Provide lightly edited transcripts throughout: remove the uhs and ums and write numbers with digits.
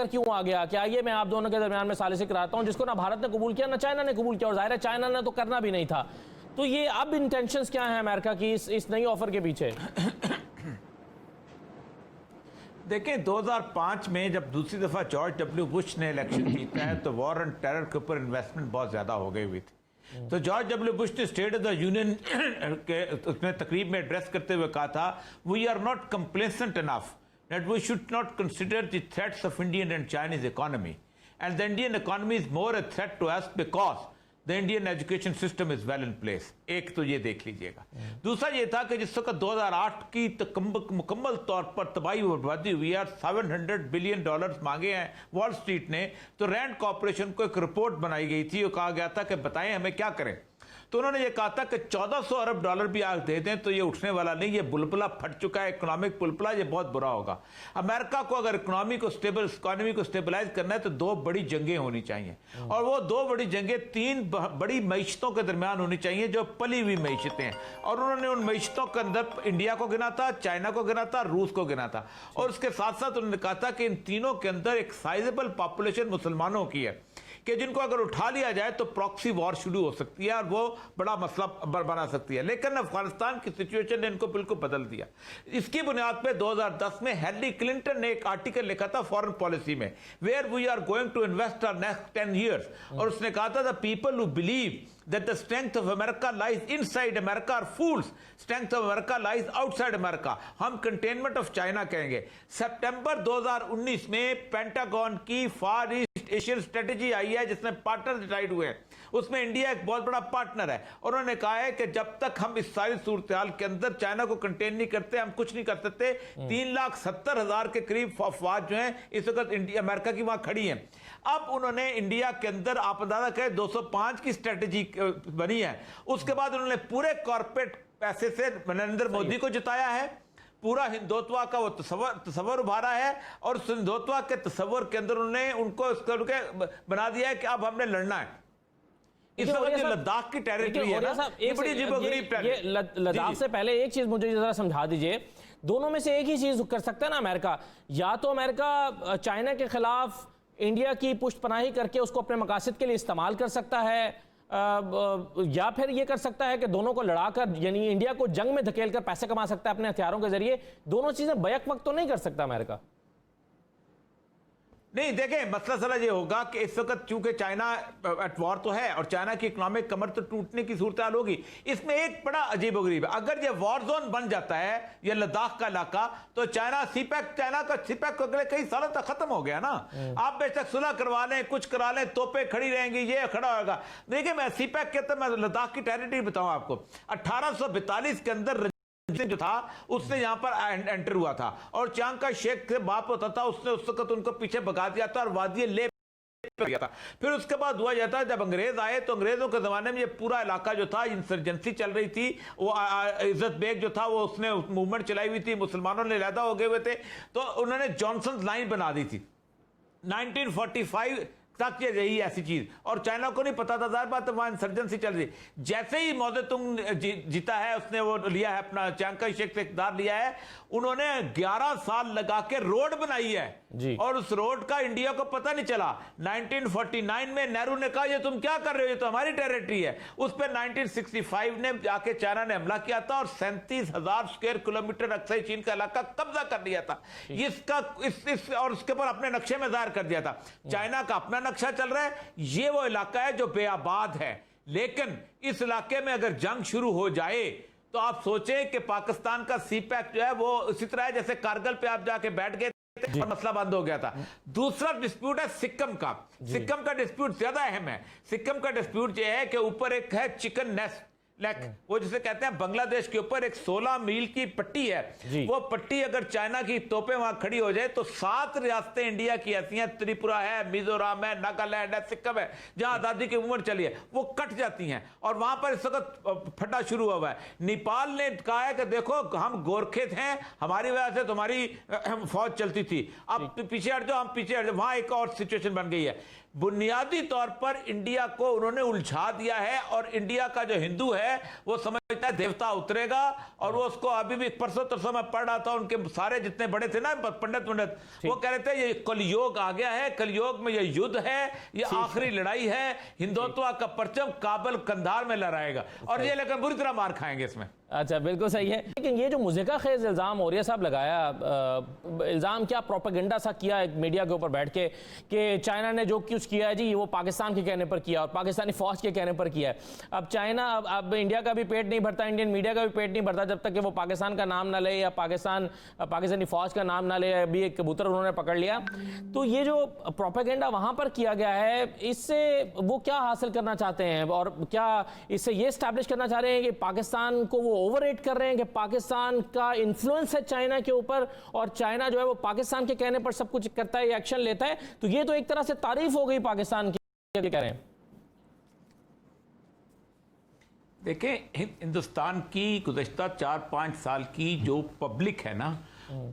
लेकर क्यों आ गया कि आइए मैं आप दोनों के दरमियान में सालिसी कराता हूं, जिसको ना भारत ने कबूल किया ना चाइना ने कबूल किया, और जाहिर है चाइना ने तो करना भी नहीं था। तो ये अब इंटेंशंस क्या है अमेरिका की इस नई ऑफर के पीछे? देखें, 2005 में जब दूसरी दफा जॉर्ज डब्ल्यू बुश ने इलेक्शन जीता है तो वॉर एंड टेरर के ऊपर इन्वेस्टमेंट बहुत ज्यादा हो गई हुई थी। तो जॉर्ज डब्ल्यू बुश ने स्टेट ऑफ द यूनियन के उसमें तकरीब में एड्रेस करते हुए कहा था, we are not complacent enough that we should not consider the threats of Indian and Chinese economy, and the Indian economy is more a threat to us because the Indian education system is well in place। एक तो ये देख लीजिएगा। दूसरा ये था कि जिस वक्त 2008 की मुकम्मल तौर पर तबाही बर्बादी हुई है, 700 बिलियन डॉलर्स मांगे हैं वॉल स्ट्रीट ने, तो रैंड कॉर्पोरेशन को एक रिपोर्ट बनाई गई थी और कहा गया था कि बताएं हमें क्या करें। तो उन्होंने ये कहा था कि 1400 अरब डॉलर भी आग दे दें तो ये उठने वाला नहीं, ये बुलबुला फट चुका है, इकोनॉमिक बुलबुला, ये बहुत बुरा होगा। अमेरिका को अगर इकोनॉमी को स्टेबलाइज करना है तो दो बड़ी जंगें होनी चाहिए, और वो दो बड़ी जंगें तीन बड़ी मईशतों के दरमियान होनी चाहिए जो पली हुई मईशतें हैं। और उन्होंने उन मईशतों के अंदर इंडिया को गिना था, चाइना को गिना था, रूस को गिना था, और उसके साथ साथ उन्होंने कहा था कि इन तीनों के अंदर एक साइजेबल पॉपुलेशन मुसलमानों की है कि जिनको अगर उठा लिया जाए तो प्रॉक्सी वॉर शुरू हो सकती है और वो बड़ा मसला बना सकती है। लेकिन अफगानिस्तान की सिचुएशन ने इनको बिल्कुल बदल दिया। इसकी बुनियाद पे 2010 में हेनरी क्लिंटन ने एक आर्टिकल लिखा था फॉरेन पॉलिसी में, where we are going to invest our next 10 years, और उसने कहा था the people who believe that the strength of America lies inside America are fools, strength of America lies outside America। हम containment of China कहेंगे। सितंबर 2019 में pentagon की फार east Asian strategy आई है जिसमें पार्टनर डिसाइड हुए हैं, उसमें इंडिया एक बहुत बड़ा पार्टनर है। और उन्होंने कहा है कि जब तक हम इस सारी सूरत के अंदर चाइना को कंटेन नहीं करते हम कुछ नहीं कर सकते। 3,70,000 के करीब अफवाज जो हैं इस वक्त अमेरिका की वहां खड़ी हैं। अब उन्होंने इंडिया के अंदर आप अंदाजा करें 205 की स्ट्रेटेजी बनी है। उसके बाद उन्होंने पूरे कॉर्पोरेट पैसे से नरेंद्र मोदी को जिताया है, पूरा हिंदुत्व का वो तस्वर उभारा है, और उस हिंदुत्व के तस्वर के अंदर उन्होंने उनको इस करके बना दिया है कि अब हमने लड़ना है। इस वक्त जो लद्दाख की टेरिटरी है ना, ये बड़ी अजीबोगरीब टेरिटरी। लद्दाख से पहले एक चीज मुझे जरा समझा दीजिए, दोनों में से एक ही चीज कर सकता है ना अमेरिका, या तो अमेरिका चाइना के खिलाफ इंडिया की पुष्टपनाही करके उसको अपने मकासद के लिए इस्तेमाल कर सकता है, या फिर ये कर सकता है कि दोनों को लड़ाकर यानी इंडिया को जंग में धकेलकर पैसे कमा सकता है अपने हथियारों के जरिए। दोनों चीजें बैक वक्त तो नहीं कर सकता अमेरिका। नहीं, देखें मसला सारा ये होगा कि इस वक्त चूंकि चाइना एट वॉर तो है और चाइना की इकोनॉमिक कमर तो टूटने की सूरत हाल होगी। इसमें एक बड़ा अजीबोगरीब है, अगर ये वॉर जोन बन जाता है ये लद्दाख का इलाका तो चाइना का सीपैक अगले कई सालों तक खत्म हो गया ना। आप बेशक सुलह करवा लें, कुछ करा लें, तोपें खड़ी रहेंगी, ये खड़ा होगा। देखिए मैं सीपैक के अंदर मैं लद्दाख की टेरिटरी बताऊं आपको, 1842 के अंदर जो था उसने यहां पर एंटर हुआ था, और चांग का शेख से बाप होता था, उसने उस वक्त उनको पीछे भगा दिया था और वादी ले गया था। फिर उसके बाद हुआ जाता है जब अंग्रेज आए तो अंग्रेजों के जमाने में ये पूरा इलाका जो था इंसर्जेंसी चल रही थी, वो इज्जत बेग जो था वो उसने मूवमेंट चलाई हुई थी, मुसलमानों ने लैदा हो गए हुए थे, तो उन्होंने जॉनसन लाइन बना दी थी 1945 तक ये रही ऐसी चीज, और चाइना को नहीं पता था, जाहिर बात है वहां इंसर्जेंसी चल रही। जैसे ही मौदतुंग जीता है, उसने वो लिया है अपना चांग का शेख से इक़्तिदार लिया है, उन्होंने 11 साल लगा के रोड बनाई है और उस रोड का इंडिया को पता नहीं चला। 1949 में नेहरू ने कहा ये तुम क्या कर रहे हो, ये तो हमारी टेरिटरी है। उस पर 1965 ने जाके चाइना ने हमला किया था और 37,000 स्क्वायर किलोमीटर अक्सई चीन का इलाका कब्जा कर लिया था। इसका और उसके ऊपर अपने नक्शे में जाहिर कर दिया था। चाइना का अपना नक्शा चल रहा है, ये वो इलाका है जो बेआबाद है, लेकिन इस इलाके में अगर जंग शुरू हो जाए तो आप सोचें कि पाकिस्तान का सीपैक जो है वो इसी तरह है जैसे कारगिल पे आप जाके बैठ गए और मसला बंद हो गया था। दूसरा डिस्प्यूट है सिक्किम का। सिक्किम का डिस्प्यूट ज्यादा अहम है। सिक्किम का डिस्प्यूट यह है कि ऊपर एक है चिकन नेस्ट, वो जिसे कहते हैं बांग्लादेश के ऊपर एक 16 मील की पट्टी है। वो पट्टी अगर चाइना की तोपें वहां खड़ी हो जाए तो 7 रियासतें इंडिया की ऐसी हैं, त्रिपुरा है, मिजोरम है, नागालैंड है, सिक्किम है, जहां आजादी की मूवमेंट चली है, वो कट जाती हैं और वहां पर इस वक्त फटा शुरू हुआ है। नेपाल ने कहा है कि देखो हम गोरखे हैं, हमारी वजह से तुम्हारी फौज चलती थी, अब पीछे हट जाओ, हम पीछे हट जाओ। वहां एक और सिचुएशन बन गई है। बुनियादी तौर पर इंडिया को उन्होंने उलझा दिया है और इंडिया का जो हिंदू है है वो समझता है देवता उतरेगा, और वो उसको अभी भी परसों तरसों मैं पढ़ रहा था, उनके सारे जितने बड़े थे ना पंडित वो कह रहे थे ये कलयुग आ गया है, कलयुग में ये युद्ध है, ये आखिरी लड़ाई है, हिंदुत्व का परचम काबुल कंधार में लहराएगा, और ये लेकर बुरी तरह मार खाएंगे इसमें। अच्छा, बिल्कुल सही है। लेकिन ये जो मुज़िका खेज इल्ज़ाम औरिया साहब लगाया, इल्ज़ाम क्या प्रोपेगेंडा सा किया एक मीडिया के ऊपर बैठ के कि चाइना ने जो कुछ किया है जी वो पाकिस्तान के कहने पर किया और पाकिस्तानी फ़ौज के कहने पर किया है। अब चाइना, अब इंडिया का भी पेट नहीं भरता, इंडियन मीडिया का भी पेट नहीं भरता जब तक कि वो पाकिस्तान का नाम ना ले या पाकिस्तानी फ़ौज का नाम ना ले। अभी एक कबूतर उन्होंने पकड़ लिया। तो ये जो प्रोपेगेंडा वहाँ पर किया गया है, इससे वो क्या हासिल करना चाहते हैं, और क्या इससे ये इस्टेब्लिश करना चाह रहे हैं कि पाकिस्तान को वो ओवररेट कर रहे हैं कि पाकिस्तान का इन्फ्लुएंस है चाइना के ऊपर, और चाइना जो है वो पाकिस्तान के कहने पर सब कुछ करता है, एक्शन लेता है। तो ये तो एक तरह से तारीफ हो गई पाकिस्तान की, क्या कह रहे हैं? देखिए, हिंदुस्तान की गुज़श्ता 4-5 साल की जो पब्लिक है ना,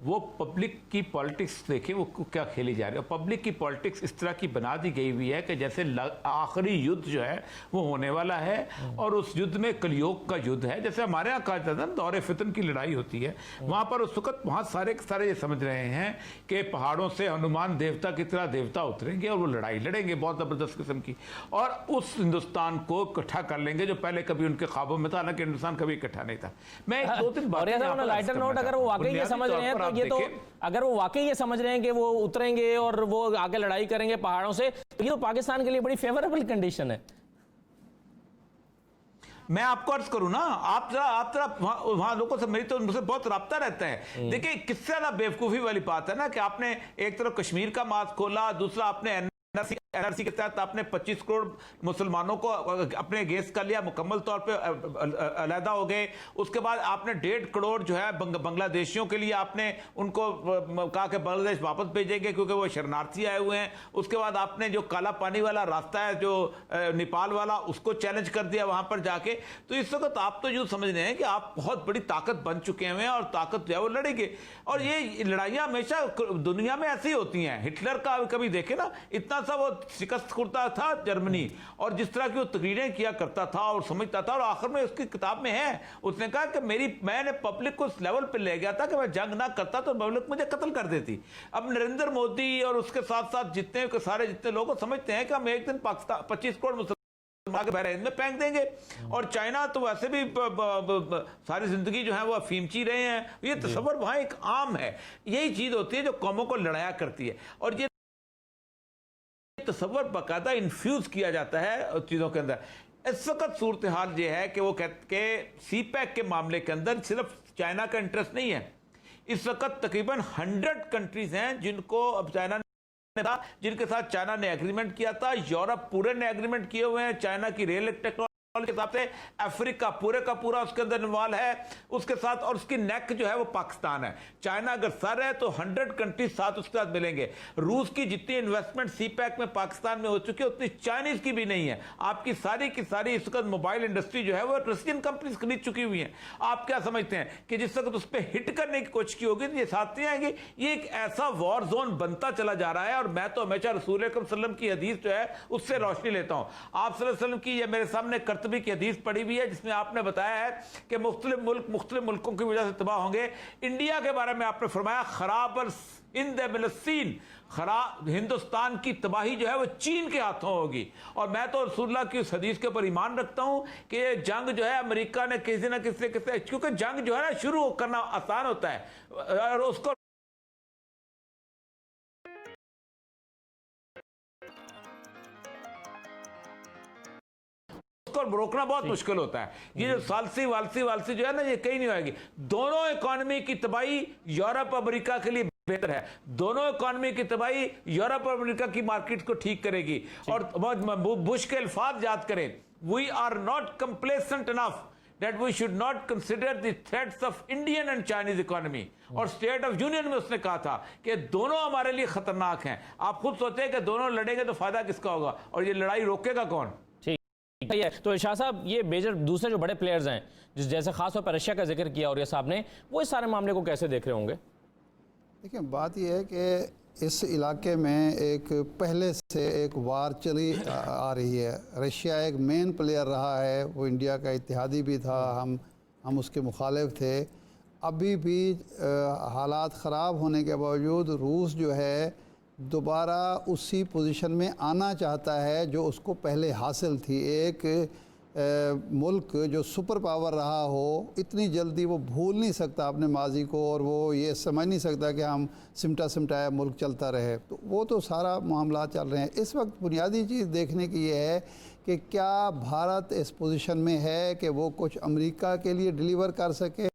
वो पब्लिक की पॉलिटिक्स देखिए वो क्या खेली जा रही है। पब्लिक की पॉलिटिक्स इस तरह की बना दी गई हुई है कि जैसे आखिरी युद्ध जो है वो होने वाला है, और उस युद्ध में कलयुग का युद्ध है। जैसे हमारे यहाँ कहा जाता है दौरे फितन की लड़ाई होती है, वहाँ पर उस वक्त वहाँ सारे ये समझ रहे हैं कि पहाड़ों से हनुमान देवता की तरह देवता उतरेंगे और वो लड़ाई लड़ेंगे बहुत ज़बरदस्त किस्म की, और उस हिंदुस्तान को इकट्ठा कर लेंगे जो पहले कभी उनके ख्वाबों में था। हालांकि हिंदुस्तान कभी इकट्ठा नहीं था। मैं 2-3 बातें लाइटर नोट, अगर वो वाकई ये समझ रहे हैं तो ये तो, अगर वो वाकई ये समझ रहे हैं कि वो उतरेंगे और वो आगे लड़ाई करेंगे पहाड़ों से, तो ये तो पाकिस्तान के लिए बड़ी फेवरेबल कंडीशन है। मैं आपको अर्ज करूं ना, आप जरा वहां लोगों से मेरी तो मुझसे बहुत राब्ता रहता है। देखिए किससे ज्यादा बेवकूफी वाली बात है ना कि आपने एक तरफ कश्मीर का मार्ग खोला, दूसरा आपने एनआरसी के तहत आपने 25 करोड़ मुसलमानों को अपने गेस कर लिया, मुकम्मल तौर पे अलहदा हो गए। उसके बाद आपने 1.5 करोड़ जो है बांग्लादेशियों के लिए आपने उनको कहा कि बांग्लादेश वापस भेजेंगे क्योंकि वो शरणार्थी आए हुए हैं। उसके बाद आपने जो काला पानी वाला रास्ता है जो नेपाल वाला, उसको चैलेंज कर दिया वहां पर जाके। तो इस वक्त आप तो यूं समझ रहे हैं कि आप बहुत बड़ी ताकत बन चुके हैं और ताकत जो है वो लड़ेंगे। और ये लड़ाइयां हमेशा दुनिया में ऐसी होती हैं। हिटलर का कभी देखे ना, इतना सा वो शिकस्त खुर्दा था जर्मनी, और जिस तरह की वो तकरीरें किया करता था और समझता था, और आखिर में उसकी किताब में है, उसने कहा कि मैंने पब्लिक को इस लेवल पे ले गया था कि मैं जंग ना करता तो पब्लिक मुझे कत्ल कर देती। अब नरेंद्र मोदी और उसके साथ साथ जितने लोग समझते हैं कि हम एक दिन पाकिस्तान 25 करोड़ मुसलमान के बहरीन में फेंक देंगे, और चाइना तो वैसे भी सारी जिंदगी जो है वो अफीमची रहे हैं। ये तस्वर वहां एक आम है। यही चीज होती है जो कौमों को लड़ाया करती है, और ये तस्वर बाकायदा इन्फ्यूज किया जाता है चीजों के अंदर। इस वक्त सूरत हाल ये है कि वो कहते के सीपैक के मामले के अंदर सिर्फ चाइना का इंटरेस्ट नहीं है। इस वक्त तकरीबन 100 कंट्रीज हैं जिनको अब चाइना ने था, जिनके साथ चाइना ने एग्रीमेंट किया था। यूरोप पूरे ने एग्रीमेंट किए हुए हैं चाइना की रेल टेक्नोलॉजी के हिसाब से। अफ्रीका पूरे का पूरा उसके अंदर इन्वॉल्व है उसके साथ, और उसकी नेक जो है वो पाकिस्तान है। चाइना अगर सर है तो 100 कंट्रीज साथ उसके साथ मिलेंगे। रूस की जितनी इन्वेस्टमेंट सीपैक में पाकिस्तान में हो चुकी है उतनी चाइनीज की भी नहीं है। आपकी सारी की सारी इस वक्त मोबाइल इंडस्ट्री जो है वो रशियन कंपनीज खरीद चुकी हुई है। आप क्या समझते हैं कि जिस वक्त उस पर हिट करने की कोशिश की होगी तो ये साथ नहीं आएंगे। ये एक ऐसा वॉर जोन बनता चला जा रहा है, और मैं तो हमेशा रसूल अकरम सल्लल्लाहु अलैहि वसल्लम की हदीस जो है उससे रोशनी लेता हूं। आप सल्लल्लाहु अलैहि वसल्लम की ये मेरे सामने कर्तबी की हदीस पड़ी हुई है जिसमें आपने बताया है कि मुख्तलिफ मुल्कों की वजह से तबाह होंगे। इंडिया के बारे में आपने फरमाया खराबर खराब हिंदुस्तान की तबाही जो है वो चीन के हाथों होगी। और मैं तो रसूलुल्लाह की उस हदीस के ऊपर ईमान रखता हूं कि ये जंग जो है अमेरिका ने किसी ना किसी क्योंकि जंग जो है ना शुरू करना आसान होता है और उसको रोकना बहुत मुश्किल होता है। ये जो सालसी वालसी जो है ना, ये कहीं नहीं होगी। दोनों इकोनॉमी की तबाही यूरोप अमेरिका के लिए बेहतर है। दोनों इकोनॉमी की तबाही यूरोप और अमेरिका की मार्केट को ठीक करेगी। और बुश के अल्फाज याद करें, we are not complacent enough that we should not consider the threats of Indian and Chinese economy। और स्टेट ऑफ यूनियन में उसने कहा था कि दोनों हमारे लिए खतरनाक हैं। आप खुद सोचते हैं कि दोनों लड़ेंगे तो फायदा किसका होगा, और ये लड़ाई रोकेगा कौन? ठीक है। तो शाह साहब, ये मेजर दूसरे जो बड़े प्लेयर्स हैं जैसे खास तौर पर रशिया का जिक्र किया और ये साहब ने, वो इस सारे मामले को कैसे देख रहे होंगे? देखिए, बात यह है कि इस इलाके में एक पहले से एक वार चली आ रही है। रशिया एक मेन प्लेयर रहा है, वो इंडिया का इत्तेहादी भी था, हम उसके मुखालिफ थे। अभी भी हालात ख़राब होने के बावजूद रूस जो है दोबारा उसी पोजीशन में आना चाहता है जो उसको पहले हासिल थी। एक मुल्क जो सुपर पावर रहा हो, इतनी जल्दी वो भूल नहीं सकता अपने माजी को, और वो ये समझ नहीं सकता कि हम सिमटा सिमटाया मुल्क चलता रहे। तो वो तो सारा मामला चल रहे हैं। इस वक्त बुनियादी चीज़ देखने की ये है कि क्या भारत इस पोजीशन में है कि वो कुछ अमेरिका के लिए डिलीवर कर सके।